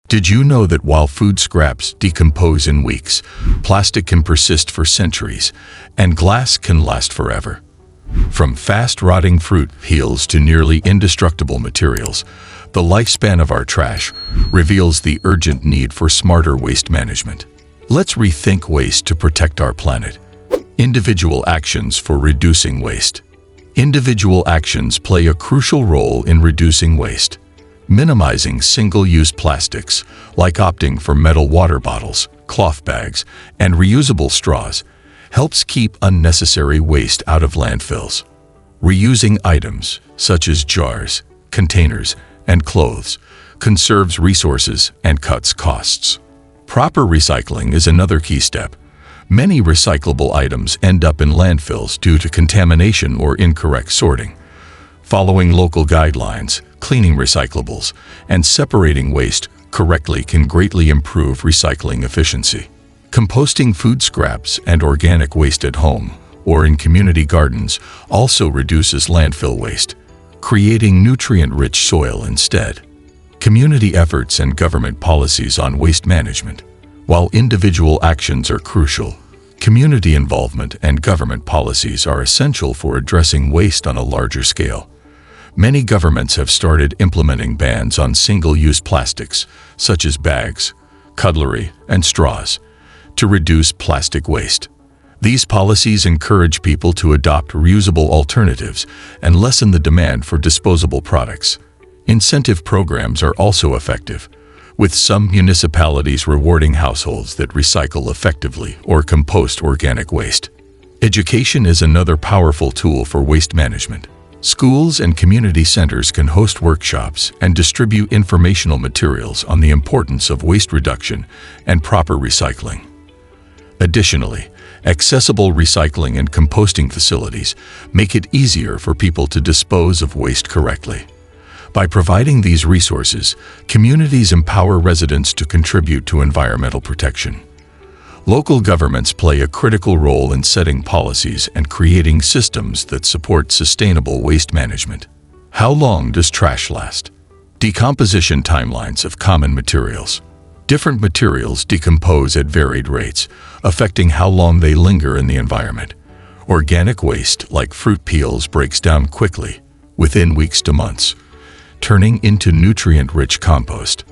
Did you know that while food scraps decompose in weeks, plastic can persist for centuries, and glass can last forever? From fast-rotting fruit peels to nearly indestructible materials, the lifespan of our trash reveals the urgent need for smarter waste management. Let's rethink waste to protect our planet. Individual actions for reducing waste. Individual actions play a crucial role in reducing waste. Minimizing single-use plastics, like opting for metal water bottles, cloth bags, and reusable straws, helps keep unnecessary waste out of landfills. Reusing items, such as jars, containers, and clothes, conserves resources and cuts costs. Proper recycling is another key step. Many recyclable items end up in landfills due to contamination or incorrect sorting. Following local guidelines, cleaning recyclables, and separating waste correctly can greatly improve recycling efficiency. Composting food scraps and organic waste at home or in community gardens also reduces landfill waste, creating nutrient-rich soil instead. Community efforts and government policies on waste management. While individual actions are crucial, community involvement and government policies are essential for addressing waste on a larger scale. Many governments have started implementing bans on single-use plastics, such as bags, cutlery, and straws, to reduce plastic waste. These policies encourage people to adopt reusable alternatives and lessen the demand for disposable products. Incentive programs are also effective, with some municipalities rewarding households that recycle effectively or compost organic waste. Education is another powerful tool for waste management. Schools and community centers can host workshops and distribute informational materials on the importance of waste reduction and proper recycling. Additionally, accessible recycling and composting facilities make it easier for people to dispose of waste correctly. By providing these resources, communities empower residents to contribute to environmental protection. Local governments play a critical role in setting policies and creating systems that support sustainable waste management. How long does trash last? Decomposition timelines of common materials. Different materials decompose at varied rates, affecting how long they linger in the environment. Organic waste, like fruit peels, breaks down quickly, within weeks to months, turning into nutrient-rich compost.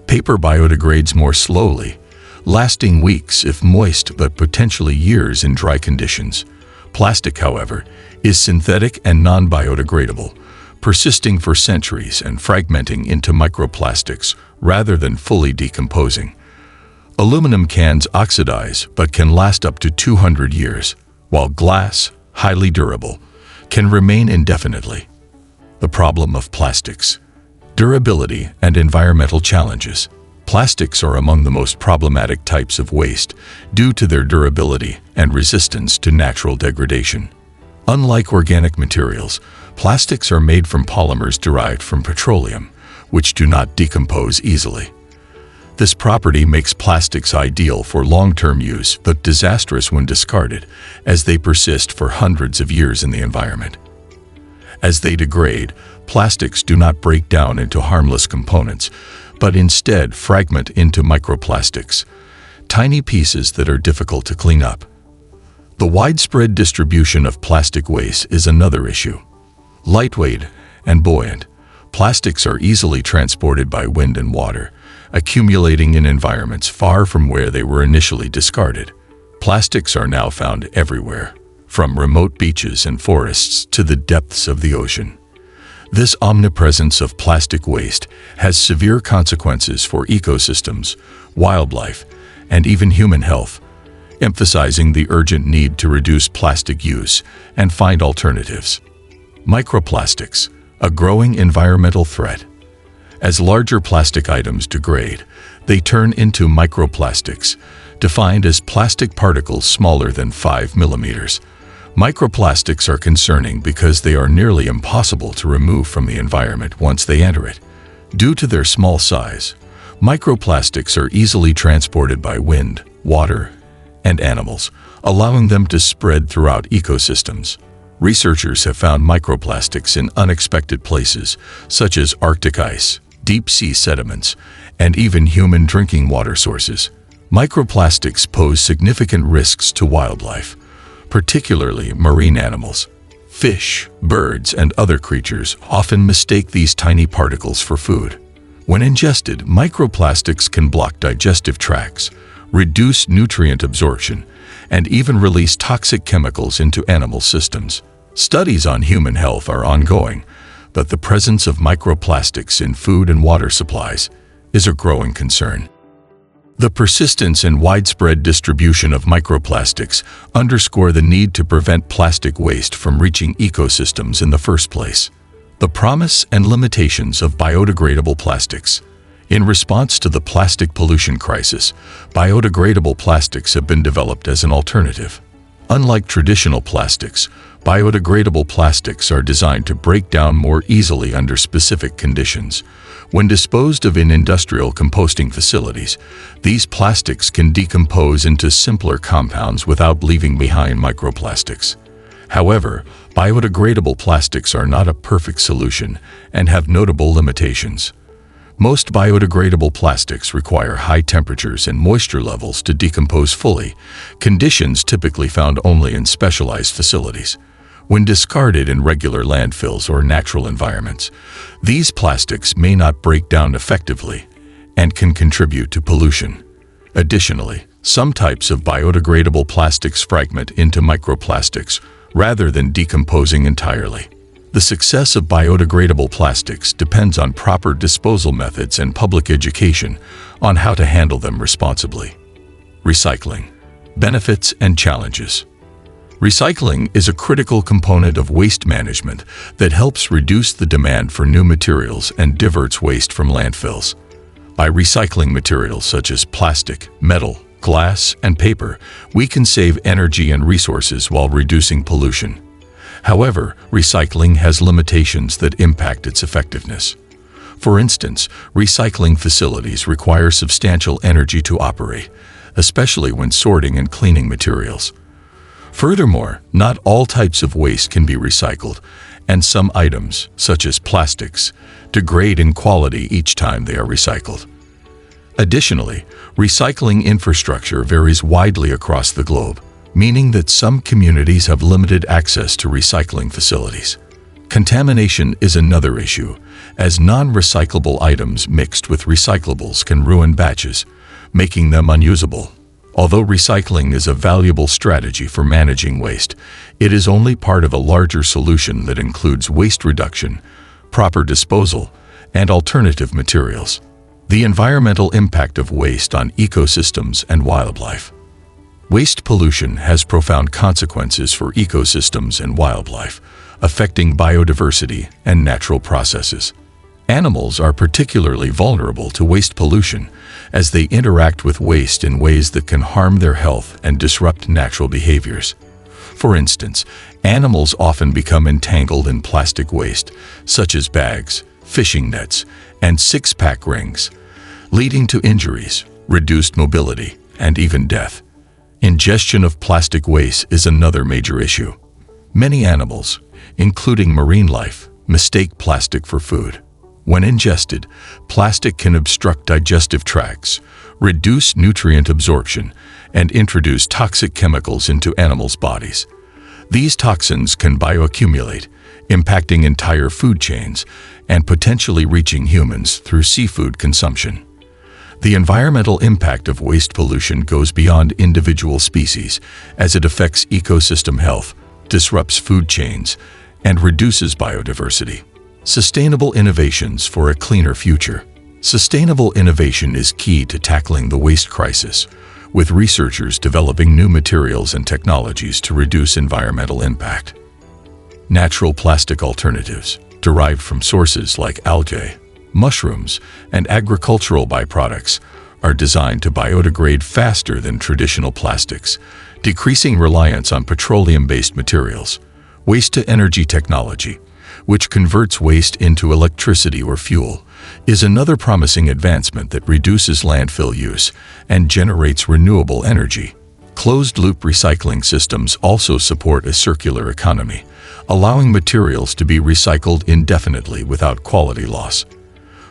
Paper biodegrades more slowly, lasting weeks if moist but potentially years in dry conditions. Plastic, however, is synthetic and non-biodegradable, persisting for centuries and fragmenting into microplastics rather than fully decomposing. Aluminum cans oxidize but can last up to 200 years, while glass, highly durable, can remain indefinitely. The problem of plastics. Durability and environmental challenges. Plastics are among the most problematic types of waste due to their durability and resistance to natural degradation. Unlike organic materials, plastics are made from polymers derived from petroleum, which do not decompose easily. This property makes plastics ideal for long-term use but disastrous when discarded, as they persist for hundreds of years in the environment. As they degrade, plastics do not break down into harmless components, but instead fragment into microplastics, tiny pieces that are difficult to clean up. The widespread distribution of plastic waste is another issue. Lightweight and buoyant, plastics are easily transported by wind and water, accumulating in environments far from where they were initially discarded. Plastics are now found everywhere, from remote beaches and forests to the depths of the ocean. This omnipresence of plastic waste has severe consequences for ecosystems, wildlife, and even human health, emphasizing the urgent need to reduce plastic use and find alternatives. Microplastics, a growing environmental threat. As larger plastic items degrade, they turn into microplastics, defined as plastic particles smaller than 5 millimeters. Microplastics are concerning because they are nearly impossible to remove from the environment once they enter it. Due to their small size, microplastics are easily transported by wind, water, and animals, allowing them to spread throughout ecosystems. Researchers have found microplastics in unexpected places, such as Arctic ice, deep-sea sediments, and even human drinking water sources. Microplastics pose significant risks to wildlife, particularly marine animals. Fish, birds, and other creatures often mistake these tiny particles for food. When ingested, microplastics can block digestive tracts, reduce nutrient absorption, and even release toxic chemicals into animal systems. Studies on human health are ongoing, but the presence of microplastics in food and water supplies is a growing concern. The persistence and widespread distribution of microplastics underscore the need to prevent plastic waste from reaching ecosystems in the first place. The promise and limitations of biodegradable plastics. In response to the plastic pollution crisis, biodegradable plastics have been developed as an alternative. Unlike traditional plastics, biodegradable plastics are designed to break down more easily under specific conditions. When disposed of in industrial composting facilities, these plastics can decompose into simpler compounds without leaving behind microplastics. However, biodegradable plastics are not a perfect solution and have notable limitations. Most biodegradable plastics require high temperatures and moisture levels to decompose fully, conditions typically found only in specialized facilities. When discarded in regular landfills or natural environments, these plastics may not break down effectively and can contribute to pollution. Additionally, some types of biodegradable plastics fragment into microplastics rather than decomposing entirely. The success of biodegradable plastics depends on proper disposal methods and public education on how to handle them responsibly. Recycling. Benefits and challenges. Recycling is a critical component of waste management that helps reduce the demand for new materials and diverts waste from landfills. By recycling materials such as plastic, metal, glass, and paper, we can save energy and resources while reducing pollution. However, recycling has limitations that impact its effectiveness. For instance, recycling facilities require substantial energy to operate, especially when sorting and cleaning materials. Furthermore, not all types of waste can be recycled, and some items, such as plastics, degrade in quality each time they are recycled. Additionally, recycling infrastructure varies widely across the globe, meaning that some communities have limited access to recycling facilities. Contamination is another issue, as non-recyclable items mixed with recyclables can ruin batches, making them unusable. Although recycling is a valuable strategy for managing waste, it is only part of a larger solution that includes waste reduction, proper disposal, and alternative materials. The environmental impact of waste on ecosystems and wildlife. Waste pollution has profound consequences for ecosystems and wildlife, affecting biodiversity and natural processes. Animals are particularly vulnerable to waste pollution, as they interact with waste in ways that can harm their health and disrupt natural behaviors. For instance, animals often become entangled in plastic waste, such as bags, fishing nets, and six-pack rings, leading to injuries, reduced mobility, and even death. Ingestion of plastic waste is another major issue. Many animals, including marine life, mistake plastic for food. When ingested, plastic can obstruct digestive tracts, reduce nutrient absorption, and introduce toxic chemicals into animals' bodies. These toxins can bioaccumulate, impacting entire food chains and potentially reaching humans through seafood consumption. The environmental impact of waste pollution goes beyond individual species, as it affects ecosystem health, disrupts food chains, and reduces biodiversity. Sustainable innovations for a cleaner future. Sustainable innovation is key to tackling the waste crisis, with researchers developing new materials and technologies to reduce environmental impact. Natural plastic alternatives, derived from sources like algae, mushrooms, and agricultural byproducts, are designed to biodegrade faster than traditional plastics, decreasing reliance on petroleum-based materials. Waste-to-energy technology, which converts waste into electricity or fuel, is another promising advancement that reduces landfill use and generates renewable energy. Closed-loop recycling systems also support a circular economy, allowing materials to be recycled indefinitely without quality loss.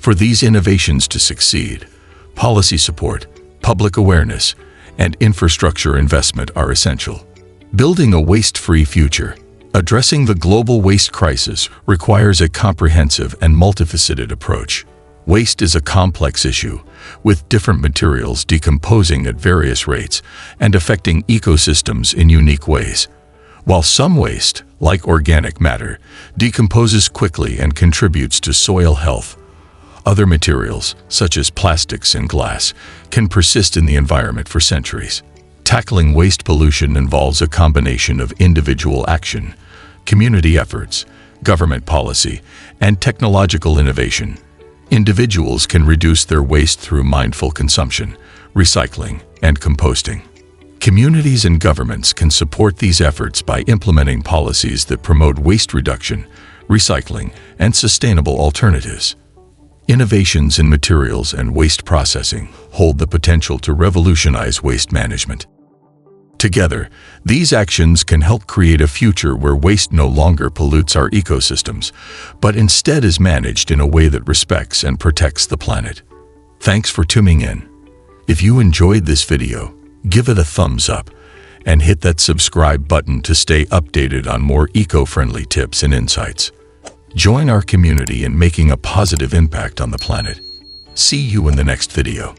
For these innovations to succeed, policy support, public awareness, and infrastructure investment are essential. Building a waste-free future. Addressing the global waste crisis requires a comprehensive and multifaceted approach. Waste is a complex issue, with different materials decomposing at various rates and affecting ecosystems in unique ways. While some waste, like organic matter, decomposes quickly and contributes to soil health, other materials, such as plastics and glass, can persist in the environment for centuries. Tackling waste pollution involves a combination of individual action, community efforts, government policy, and technological innovation. Individuals can reduce their waste through mindful consumption, recycling, and composting. Communities and governments can support these efforts by implementing policies that promote waste reduction, recycling, and sustainable alternatives. Innovations in materials and waste processing hold the potential to revolutionize waste management. Together, these actions can help create a future where waste no longer pollutes our ecosystems, but instead is managed in a way that respects and protects the planet. Thanks for tuning in. If you enjoyed this video, give it a thumbs up and hit that subscribe button to stay updated on more eco-friendly tips and insights. Join our community in making a positive impact on the planet. See you in the next video.